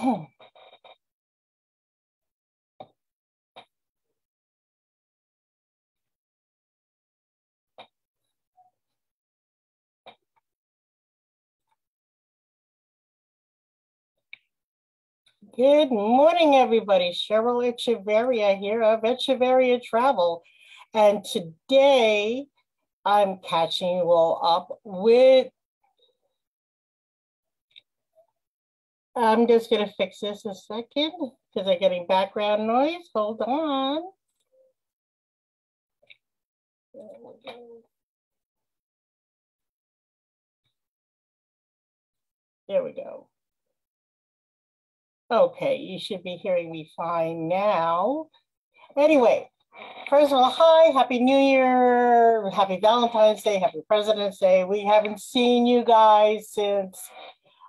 Good morning, everybody. Cheryl Echevarria here of Echevarria Travel. And today I'm catching you all up with, I'm just going to fix this a second because I'm getting background noise. Hold on. There we go. There we go. Okay, you should be hearing me fine now. Anyway, first of all, hi, Happy New Year, Happy Valentine's Day, Happy President's Day. We haven't seen you guys since,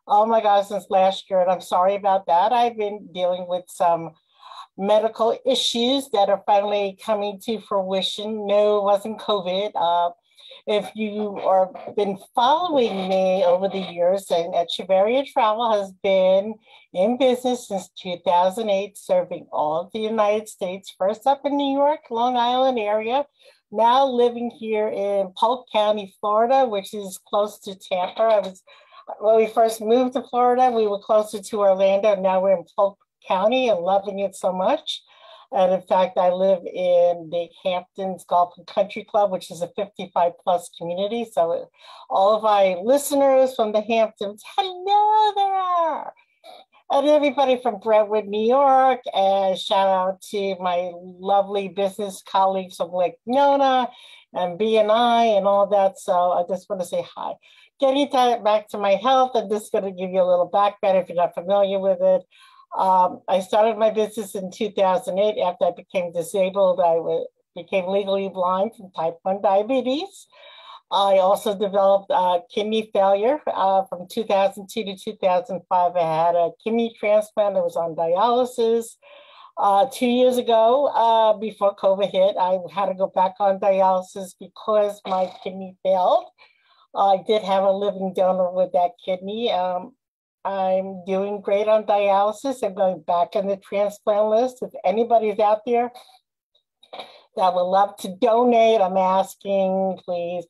oh my God, since last year, and I'm sorry about that. I've been dealing with some medical issues that are finally coming to fruition. No, it wasn't COVID. If you have been following me over the years, and Echevarria Travel has been in business since 2008, serving all of the United States, first up in New York, Long Island area, now living here in Polk County, Florida, which is close to Tampa. When we first moved to Florida, we were closer to Orlando. Now we're in Polk County and loving it so much. And in fact, I live in the Hamptons Golf and Country Club, which is a 55 plus community. So all of my listeners from the Hamptons, hello there. And everybody from Brentwood, New York, and shout out to my lovely business colleagues from Lake Nona and BNI and all that. So I just want to say hi. Getting back to my health, I'm just going to give you a little background if you're not familiar with it. I started my business in 2008 after I became disabled. I became legally blind from type 1 diabetes. I also developed kidney failure from 2002 to 2005. I had a kidney transplant. I was on dialysis. 2 years ago, before COVID hit, I had to go back on dialysis because my kidney failed. I did have a living donor with that kidney. I'm doing great on dialysis. I'm going back on the transplant list. If anybody's out there that would love to donate, I'm asking, please.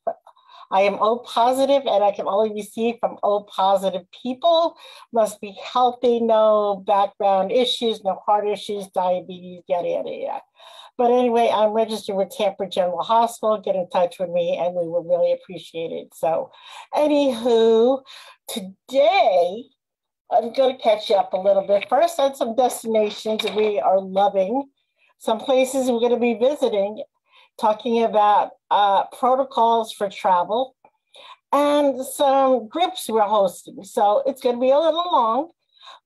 I am O positive and I can only receive from O positive people. Must be healthy, no background issues, no heart issues, diabetes, yada, yada, yada. But anyway, I'm registered with Tampa General Hospital. Get in touch with me and we will really appreciate it. So anywho, today, I'm going to catch you up a little bit. First, on some destinations we are loving, some places we're going to be visiting, talking about protocols for travel, and some groups we're hosting. So it's going to be a little long.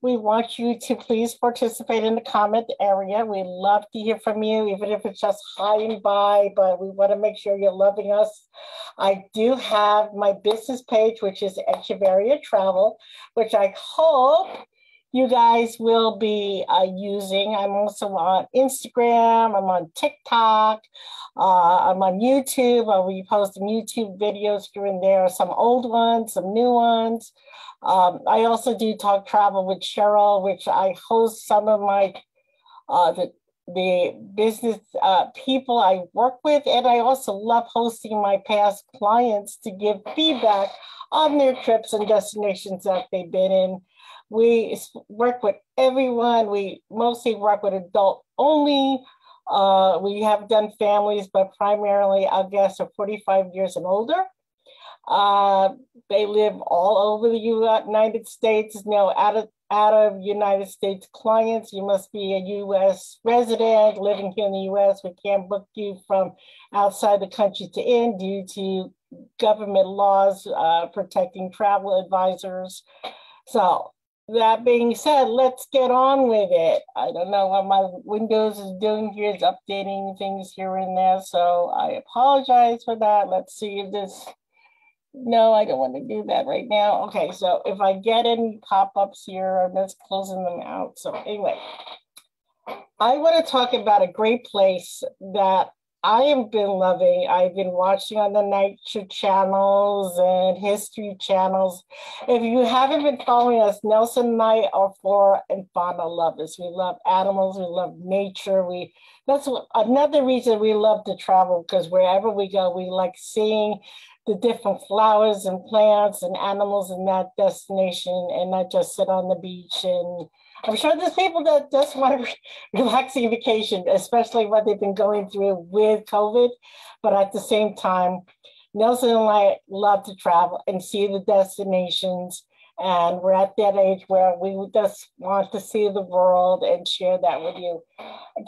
We want you to please participate in the comment area. We love to hear from you, even if it's just hi and bye, but we want to make sure you're loving us. I do have my business page, which is Echevarria Travel, which I hope you guys will be using. I'm also on Instagram. I'm on TikTok. I'm on YouTube. I'll be posting YouTube videos here and there, some old ones, some new ones. I also do Talk Travel with Cheryl, which I host some of my, the business people I work with. And I also love hosting my past clients to give feedback on their trips and destinations that they've been in. We work with everyone. We mostly work with adult only. We have done families, but primarily our guests are 45 years and older. They live all over the United States. No, out of United States clients, you must be a U.S. resident living here in the U.S. We can't book you from outside the country to in due to government laws protecting travel advisors. So that being said, let's get on with it. I don't know what my Windows is doing here. It's updating things here and there. So I apologize for that. Let's see if this... No, I don't want to do that right now. Okay, so if I get any pop-ups here, I'm just closing them out. So anyway, I want to talk about a great place that I have been loving. I've been watching on the nature channels and history channels. If you haven't been following us, Nelson and I are Flora and Fauna lovers. We love animals. We love nature. That's another reason we love to travel, because wherever we go, we like seeing the different flowers and plants and animals in that destination, and not just sit on the beach. And I'm sure there's people that just want a relaxing vacation, especially what they've been going through with COVID. But at the same time, Nelson and I love to travel and see the destinations. And we're at that age where we just want to see the world and share that with you.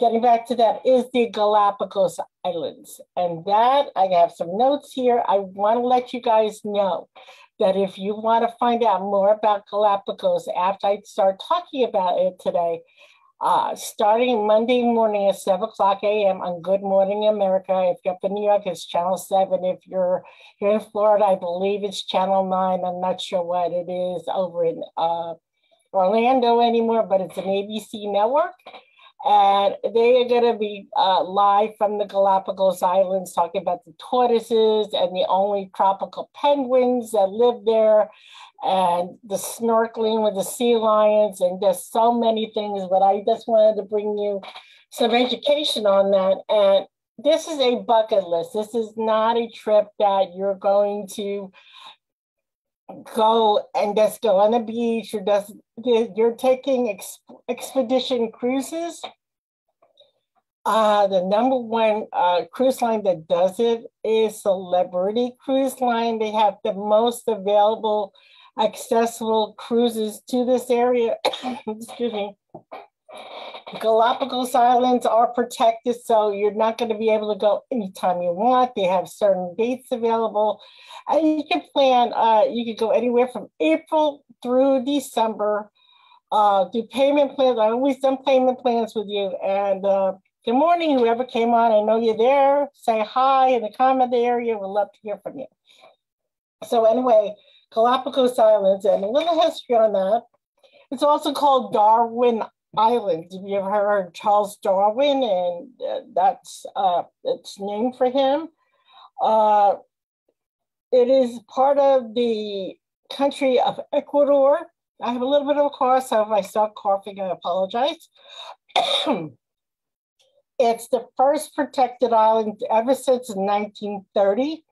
Getting back to that is the Galapagos Islands. And that, I have some notes here. I want to let you guys know that if you want to find out more about Galapagos after I start talking about it today, starting Monday morning at 7 o'clock a.m. on Good Morning America. If you're up in New York, it's Channel 7. If you're here in Florida, I believe it's Channel 9. I'm not sure what it is over in Orlando anymore, but it's an ABC network. And they are going to be live from the Galapagos Islands, talking about the tortoises and the only tropical penguins that live there, and the snorkeling with the sea lions, and just so many things. But I just wanted to bring you some education on that. And this is a bucket list. This is not a trip that you're going to go and just go on the beach, or just you're taking expedition cruises. The number one cruise line that does it is Celebrity Cruise Line. They have the most available, accessible cruises to this area. Excuse me. Galapagos Islands are protected, so you're not going to be able to go anytime you want. They have certain dates available. And you can plan, you can go anywhere from April through December. Do payment plans. I've always done payment plans with you. And good morning, whoever came on. I know you're there. Say hi in the comment area. We'd love to hear from you. So anyway, Galapagos Islands, and a little history on that. It's also called Darwin Islands. Have you ever heard of Charles Darwin? And that's it's named for him. It is part of the country of Ecuador. I have a little bit of a cough, so if I start coughing, I apologize. It's the first protected island ever since 1930.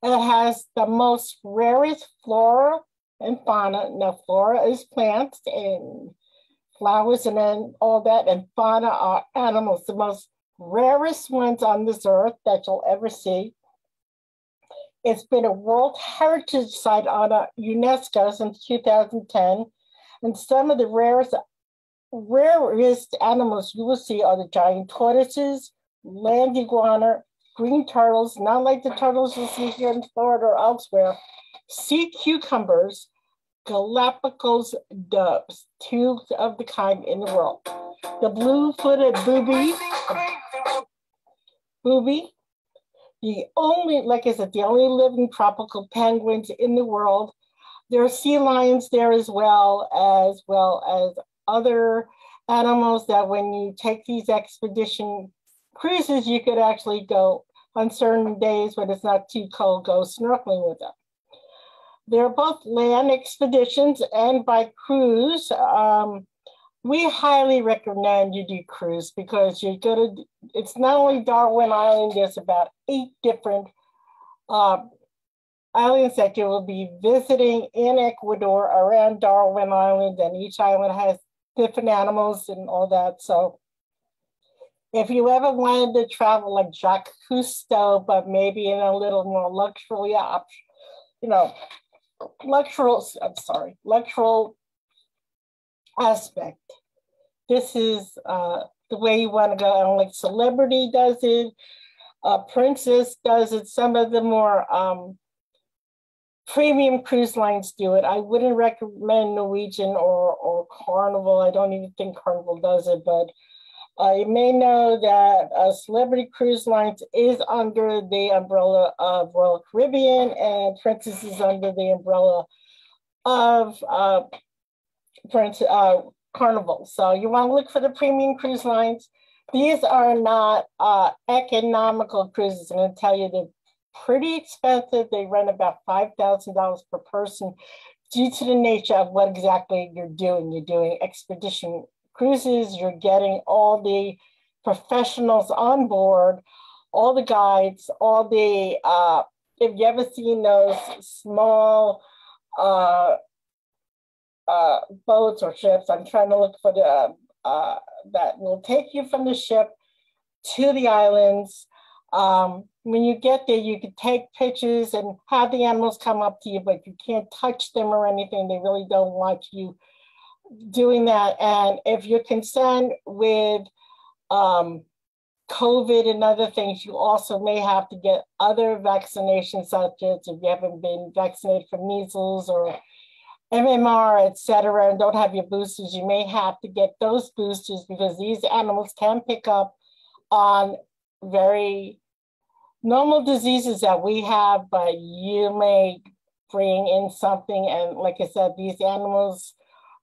It has the most rarest flora and fauna. Now, flora is plants and flowers and then all that, and fauna are animals, the most rarest ones on this earth that you'll ever see. It's been a World Heritage Site on UNESCO since 2010, and some of the rarest animals you will see are the giant tortoises, land iguana, green turtles, not like the turtles you see here in Florida or elsewhere, sea cucumbers, Galapagos doves, two of the kind in the world. The blue-footed booby, the only, like I said, the only living tropical penguins in the world. There are sea lions there as well as other animals that when you take these expedition cruises, you could actually go on certain days when it's not too cold, go snorkeling with them. They're both land expeditions and by cruise. We highly recommend you do cruise because you're gonna, it's not only Darwin Island, there's about 8 different islands that you will be visiting in Ecuador around Darwin Island, and each island has different animals and all that. So if you ever wanted to travel like Jacques Cousteau, but maybe in a little more luxury, luxury aspect, this is the way you want to go. And like Celebrity does it, Princess does it, some of the more premium cruise lines do it. I wouldn't recommend Norwegian or Carnival. I don't even think Carnival does it, but you may know that Celebrity Cruise Lines is under the umbrella of Royal Caribbean, and Princess is under the umbrella of Carnival. So you want to look for the premium cruise lines. These are not economical cruises. I'm going to tell you they're pretty expensive. They run about $5,000 per person due to the nature of what exactly you're doing. You're doing expedition cruises. You're getting all the professionals on board, all the guides, all the, if you ever seen those small boats or ships, I'm trying to look for the, that will take you from the ship to the islands. When you get there, you can take pictures and have the animals come up to you, but you can't touch them or anything. They really don't want you doing that. And if you're concerned with COVID and other things, you also may have to get other vaccinations, such as if you haven't been vaccinated for measles or MMR, et cetera, and don't have your boosters, you may have to get those boosters because these animals can pick up on very normal diseases that we have, but you may bring in something. And like I said, these animals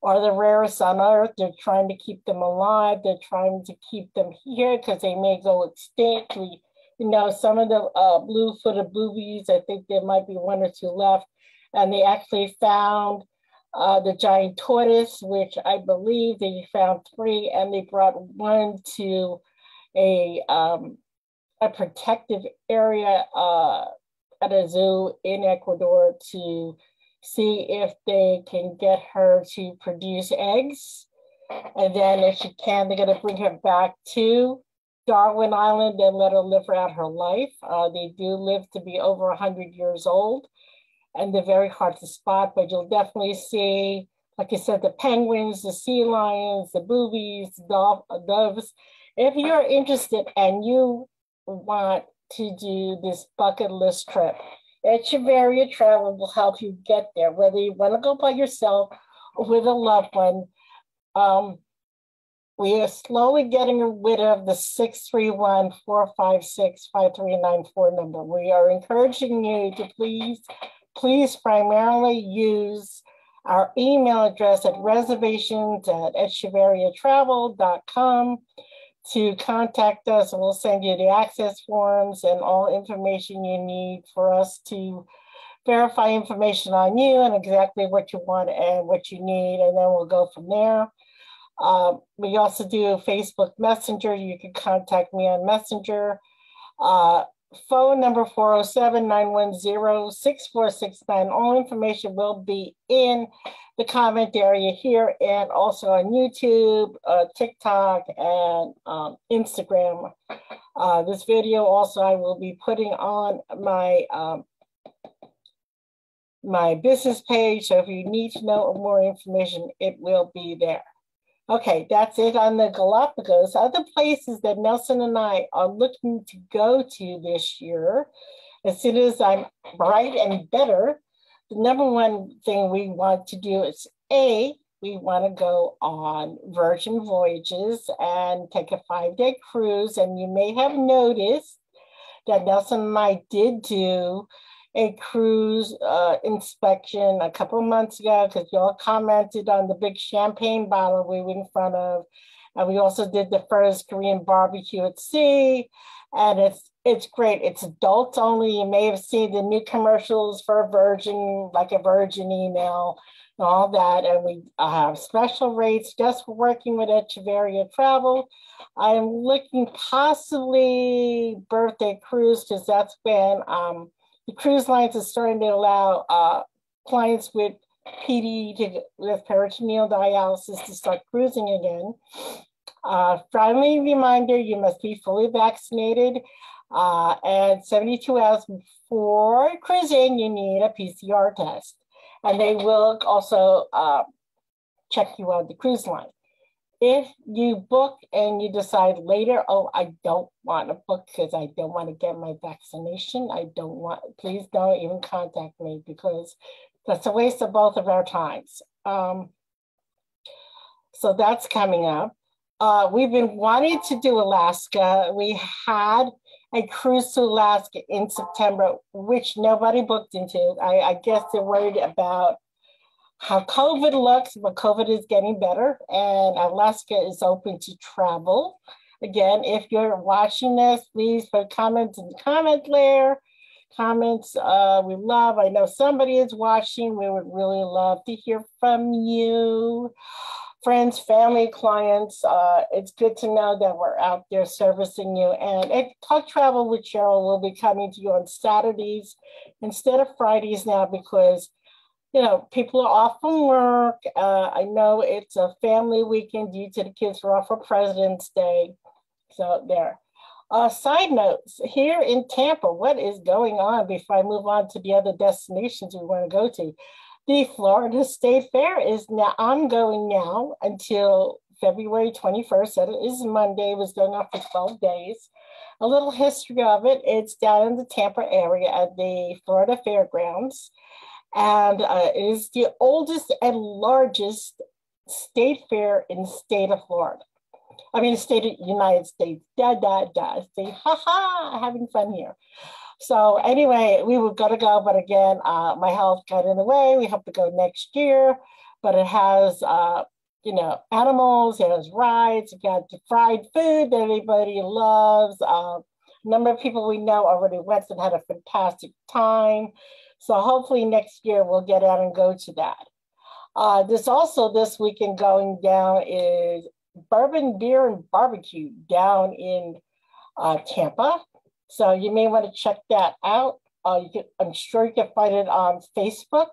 are the rarest on earth. They're trying to keep them alive. They're trying to keep them here because they may go extinct. Some of the blue-footed boobies, I think there might be one or two left, and they actually found the giant tortoise, which I believe they found 3, and they brought one to a protective area at a zoo in Ecuador to see if they can get her to produce eggs. And then if she can, they're going to bring her back to Darwin Island and let her live out her life. They do live to be over 100 years old, and they're very hard to spot, but you'll definitely see, like I said, the penguins, the sea lions, the boobies, doves. If you're interested and you want to do this bucket list trip, Echevarria Travel will help you get there, whether you want to go by yourself or with a loved one. We are slowly getting rid of the 631-456-5394 number. We are encouraging you to please primarily use our email address at reservations@echevarriatravel.com to contact us, and we'll send you the access forms and all information you need for us to verify information on you and exactly what you want and what you need, and then we'll go from there. We also do Facebook Messenger. You can contact me on Messenger. Phone number 407-910-6469. All information will be in the comment area here and also on YouTube, TikTok, and Instagram. This video also I will be putting on my business page. So if you need to know more information, it will be there. Okay, that's it on the Galapagos. Other places that Nelson and I are looking to go to this year, as soon as I'm bright and better, the number one thing we want to do is we want to go on Virgin Voyages and take a 5-day cruise. And you may have noticed that Nelson and I did do a cruise inspection a couple of months ago because y'all commented on the big champagne bottle we were in front of. And we also did the first Korean barbecue at sea. And it's great. It's adults only. You may have seen the new commercials for Virgin, like a Virgin email and all that. And we have special rates just for working with Echevarria Travel. I'm looking possibly birthday cruise because that's when the cruise lines are starting to allow clients with with peritoneal dialysis to start cruising again. Friendly reminder, you must be fully vaccinated, and 72 hours before cruising, you need a PCR test. And they will also check you on the cruise line. If you book and you decide later, oh, I don't want to book because I don't want to get my vaccination, please don't even contact me because that's a waste of both of our times. So that's coming up. We've been wanting to do Alaska. We had a cruise to Alaska in September, which nobody booked into. I guess they're worried about how COVID looks, but COVID is getting better and Alaska is open to travel. Again, if you're watching this, please put comments in the comment layer. Comments we love. I know somebody is watching. We would really love to hear from you. Friends, family, clients, it's good to know that we're out there servicing you. And Talk Travel with Cheryl will be coming to you on Saturdays instead of Fridays now because, you know, people are off from work. I know it's a family weekend due to the kids are off for President's Day. So there. Side notes, here in Tampa, what is going on before I move on to the other destinations we want to go to? The Florida State Fair is now ongoing now until February 21st. That is Monday. It was going on for 12 days. A little history of it. It's down in the Tampa area at the Florida Fairgrounds. And it is the oldest and largest state fair in the state of Florida. I mean, the state of the United States. State, having fun here. So anyway, we were going to go, but again, my health got in the way. We hope to go next year, but it has, you know, animals, it has rides, it got the fried food that everybody loves. A number of people we know already went and had a fantastic time. So hopefully next year we'll get out and go to that. This weekend going down is Bourbon Beer and Barbecue down in Tampa. So you may want to check that out. I'm sure you can find it on Facebook.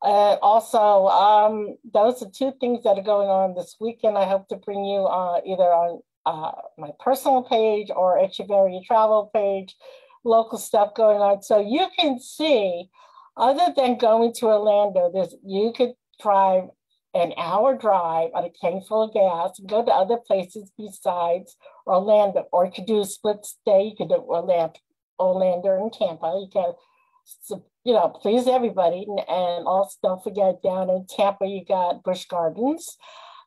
Also, those are two things that are going on this weekend. I hope to bring you either on my personal page or Echevarria travel page, local stuff going on. So you can see, other than going to Orlando, you could drive an hour drive on a tank full of gas and go to other places besides Orlando, or you could do a split stay. You could do Orlando and Tampa. You can, you know, please everybody. And also don't forget down in Tampa, you got Busch Gardens.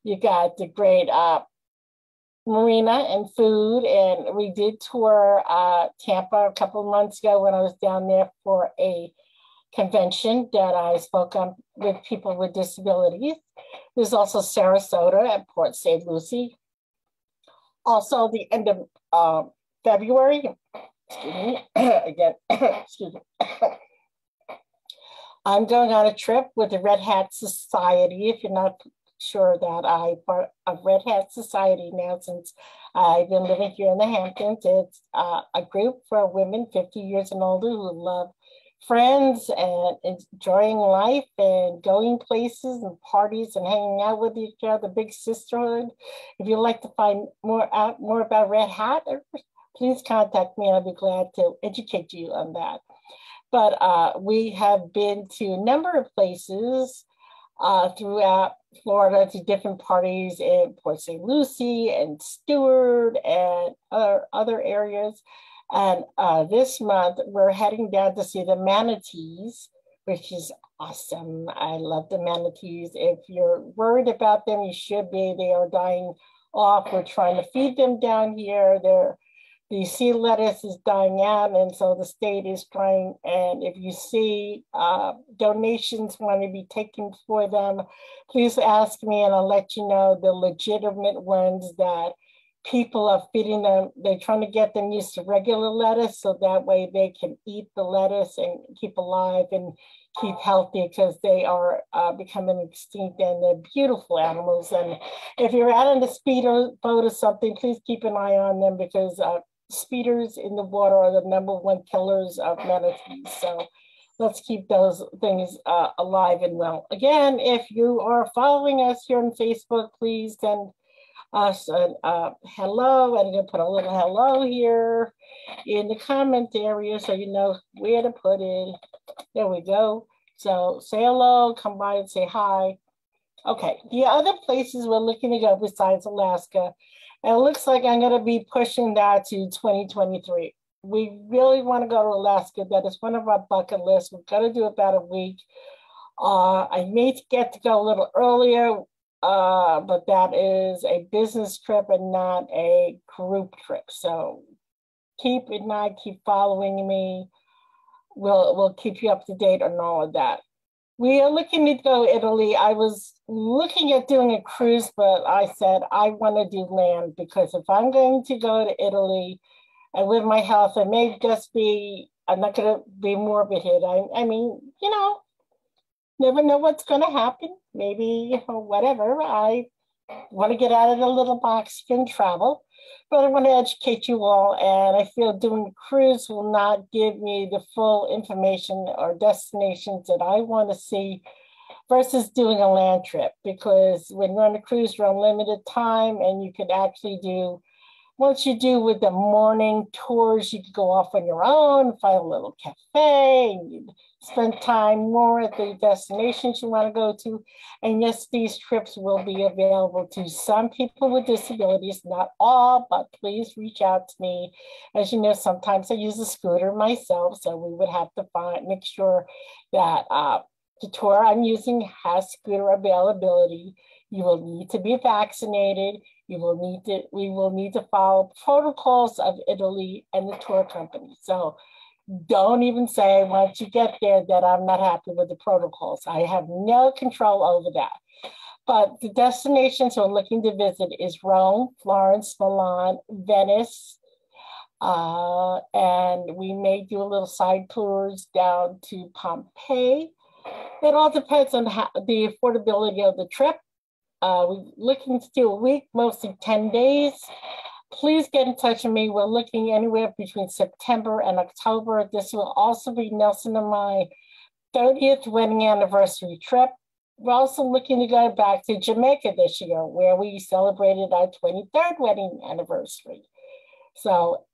You got the great marina and food. And we did tour Tampa a couple of months ago when I was down there for a convention that I spoke on with people with disabilities. There's also Sarasota at Port St. Lucie. Also, the end of February, excuse me, again, excuse me. I'm going on a trip with the Red Hat Society. If you're not sure that I'm part of Red Hat Society now since I've been living here in the Hamptons. It's a group for women 50 years and older who love friends and enjoying life and going places and parties and hanging out with each other, big sisterhood. If you'd like to find more about Red Hat, please contact me. I'll be glad to educate you on that. But we have been to a number of places throughout Florida to different parties in Port St. Lucie and Stewart and other areas. And this month, we're heading down to see the manatees, which is awesome. I love the manatees. If you're worried about them, you should be. They are dying off. We're trying to feed them down here. The sea lettuce is dying out, and so the state is trying. And if you see donations want to be taken for them, please ask me, and I'll let you know the legitimate ones that people are feeding them. They're trying to get them used to regular lettuce so that way they can eat the lettuce and keep alive and keep healthy, because they are becoming extinct and they're beautiful animals. And if you're out on a speeder boat or something, please keep an eye on them, because speeders in the water are the #1 killers of manatees. So let's keep those things alive and well. Again, if you are following us here on Facebook, please send us a hello, and I'm going to put a little hello here in the comment area so you know where to put it. There we go. So say hello, come by and say hi. Okay, the other places we're looking to go besides Alaska, and it looks like I'm going to be pushing that to 2023. We really want to go to Alaska. That is one of our bucket lists. We're going to do about a week. I may get to go a little earlier, but that is a business trip and not a group trip. So keep in mind, keep following me. We'll keep you up to date on all of that. We are looking to go to Italy. I was looking at doing a cruise, but I said I want to do land because if I'm going to go to Italy and with my health, it may just be, I'm not going to be morbid here. I mean, never know what's going to happen. Maybe, whatever. I want to get out of the little box and travel, but I want to educate you all. And I feel doing a cruise will not give me the full information or destinations that I want to see versus doing a land trip. Because when you're on a cruise, you're on limited time and you can actually do, once you do with the morning tours, you can go off on your own, find a little cafe, and you spend time more at the destinations you want to go to. And yes, these trips will be available to some people with disabilities, not all, but please reach out to me. As you know, sometimes I use a scooter myself, so we would have to make sure that the tour I'm using has scooter availability. You will need to be vaccinated. We will need to follow protocols of Italy and the tour company. So don't even say once you get there that I'm not happy with the protocols. I have no control over that. But the destinations we're looking to visit is Rome, Florence, Milan, Venice, and we may do a little side tours down to Pompeii. It all depends on the affordability of the trip. We're looking to do a week, mostly 10 days. Please get in touch with me. We're looking anywhere between September and October. This will also be Nelson and my 30th wedding anniversary trip. We're also looking to go back to Jamaica this year, where we celebrated our 23rd wedding anniversary. So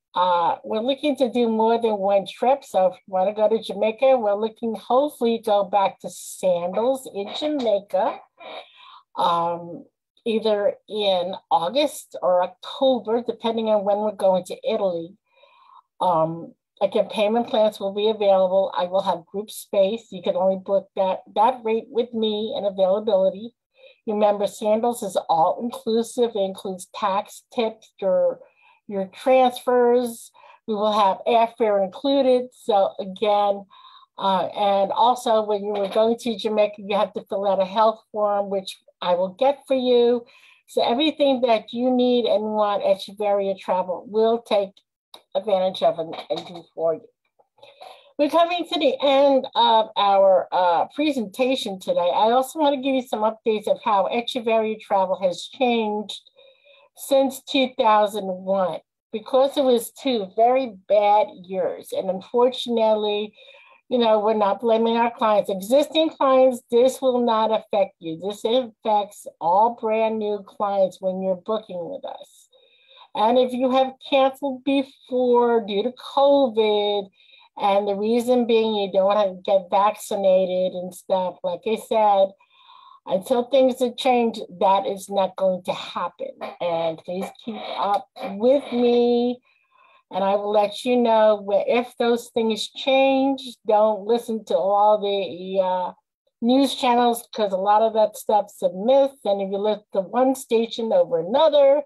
we're looking to do more than one trip. So if you want to go to Jamaica, we're looking hopefully go back to Sandals in Jamaica. Either in August or October, depending on when we're going to Italy. Again, payment plans will be available. I will have group space. You can only book that rate with me and availability. Remember, Sandals is all inclusive. It includes tax, tips, your transfers. We will have airfare included. So again, and also when you were going to Jamaica, you have to fill out a health form, which I will get for you. So everything that you need and want at Echevarria Travel will take advantage of and do for you. We're coming to the end of our presentation today. I also want to give you some updates of how Echevarria Travel has changed since 2001, because it was 2 very bad years. And unfortunately, we're not blaming our clients. Existing clients, this will not affect you. This affects all brand new clients when you're booking with us. And if you have canceled before due to COVID, and the reason being you don't have to get vaccinated and stuff, like I said, until things have changed, that is not going to happen. And please keep up with me. And I will let you know if those things change. Don't listen to all the news channels, because a lot of that stuff's a myth. And if you listen to one station over another,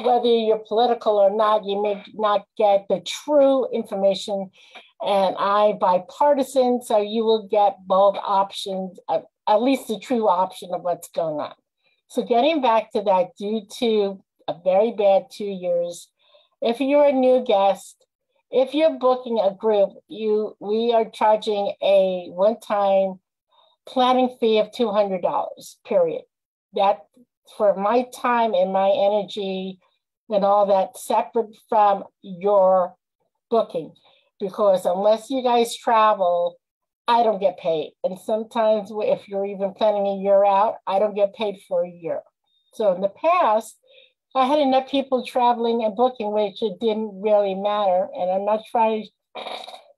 whether you're political or not, you may not get the true information. And I'm bipartisan, so you will get both options, at least the true option of what's going on. So getting back to that, due to a very bad 2 years, if you're a new guest, if you're booking a group, we are charging a one-time planning fee of $200, period. That for my time and my energy and all that, separate from your booking. Because unless you guys travel, I don't get paid. And sometimes if you're even planning a year out, I don't get paid for a year. So in the past, I had enough people traveling and booking, which it didn't really matter. And I'm not trying to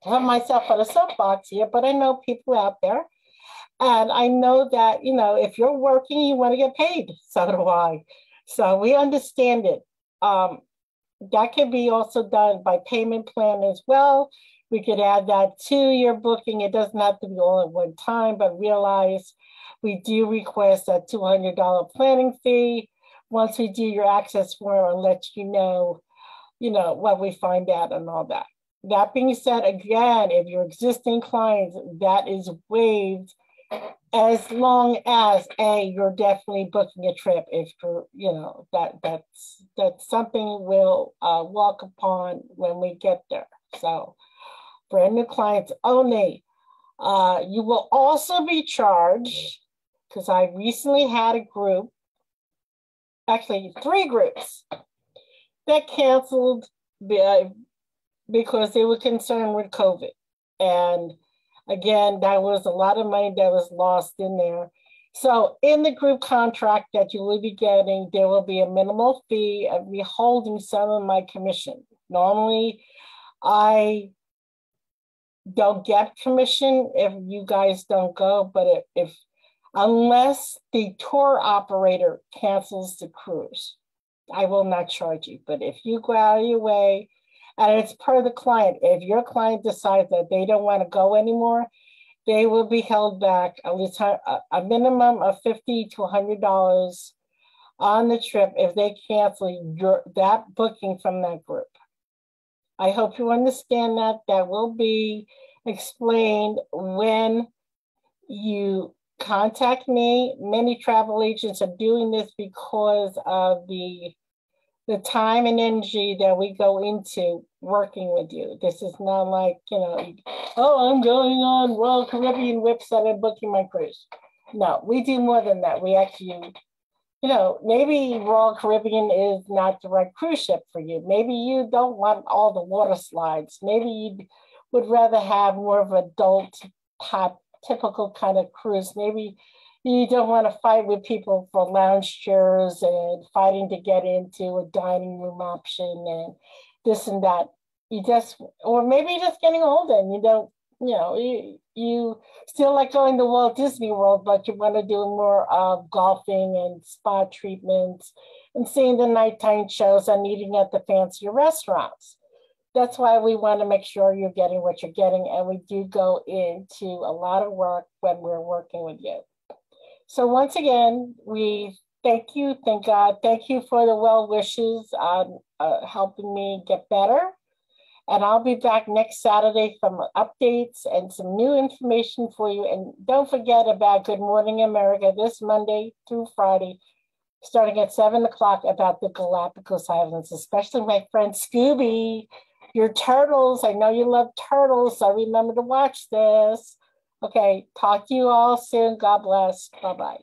put myself on a soapbox here, but I know people out there. And I know that, if you're working, you want to get paid. So do I. So we understand it. That can be also done by payment plan as well. We could add that to your booking. It doesn't have to be all at one time, but realize we do request a $200 planning fee. Once we do your access form, I'll let you know, what we find out and all that. That being said, again, if your existing clients, that is waived. as long as you're definitely booking a trip. If you're, that's something we'll walk upon when we get there. So brand new clients only. You will also be charged, because I recently had a group, actually 3 groups, that canceled because they were concerned with COVID. And again, that was a lot of money that was lost in there. So in the group contract that you will be getting, there will be a minimal fee of withholding some of my commission. Normally, I don't get commission if you guys don't go, but unless the tour operator cancels the cruise, I will not charge you. But if you go out of your way, and it's per the client, if your client decides that they don't want to go anymore, they will be held back at least a minimum of $50 to $100 on the trip if they cancel that booking from that group. I hope you understand that. That will be explained when you contact me. Many travel agents are doing this because of the time and energy that we go into working with you. This is not like, oh, I'm going on Royal Caribbean website and booking my cruise. No, we do more than that. We actually, maybe Royal Caribbean is not the right cruise ship for you. Maybe you don't want all the water slides. Maybe you would rather have more of an adult type, typical kind of cruise. Maybe you don't want to fight with people for lounge chairs and fighting to get into a dining room option and this and that. Or maybe you're just getting older and you don't, you still like going to Walt Disney World, but you want to do more of golfing and spa treatments and seeing the nighttime shows and eating at the fancier restaurants. That's why we want to make sure you're getting what you're getting. And we do go into a lot of work when we're working with you. So once again, we thank you, thank God. Thank you for the well wishes on helping me get better. And I'll be back next Saturday from updates and some new information for you. And don't forget about Good Morning America this Monday through Friday, starting at 7 o'clock, about the Galapagos Islands, especially my friend Scooby, your turtles. I know you love turtles, so remember to watch this. Okay, talk to you all soon. God bless. Bye-bye.